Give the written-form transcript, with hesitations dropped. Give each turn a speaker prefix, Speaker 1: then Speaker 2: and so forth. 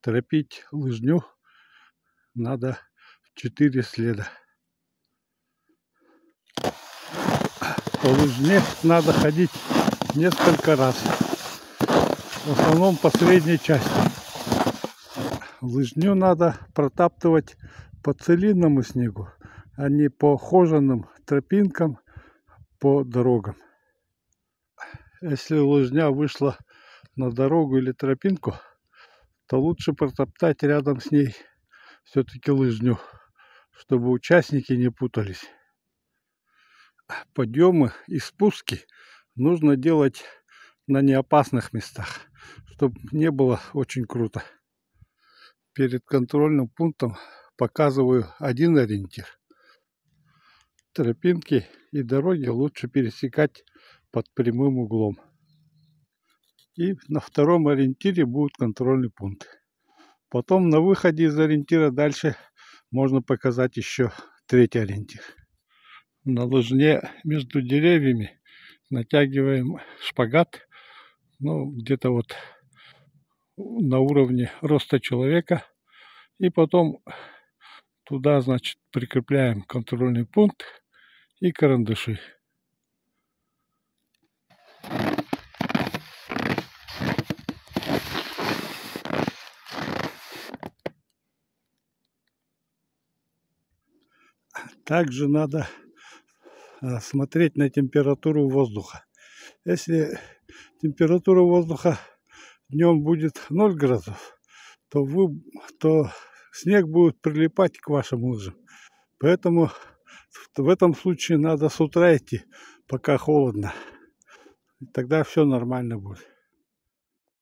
Speaker 1: торопить лыжню надо 4 следа. По лыжне надо ходить несколько раз. В основном по средней части. Лыжню надо протаптывать по целинному снегу, а не по хоженым тропинкам по дорогам. Если лыжня вышла на дорогу или тропинку, то лучше протоптать рядом с ней все-таки лыжню, чтобы участники не путались. Подъемы и спуски нужно делать на неопасных местах, чтобы не было очень круто. Перед контрольным пунктом показываю один ориентир. Тропинки и дороги лучше пересекать под прямым углом. И на втором ориентире будет контрольный пункт. Потом на выходе из ориентира дальше можно показать еще третий ориентир. На лыжне между деревьями натягиваем шпагат, где-то вот на уровне роста человека. И потом туда, значит, прикрепляем контрольный пункт и карандаши. Также надо смотреть на температуру воздуха. Если температура воздуха днем будет 0 градусов, то снег будет прилипать к вашим лыжам. Поэтому в этом случае надо с утра идти, пока холодно. И тогда все нормально будет.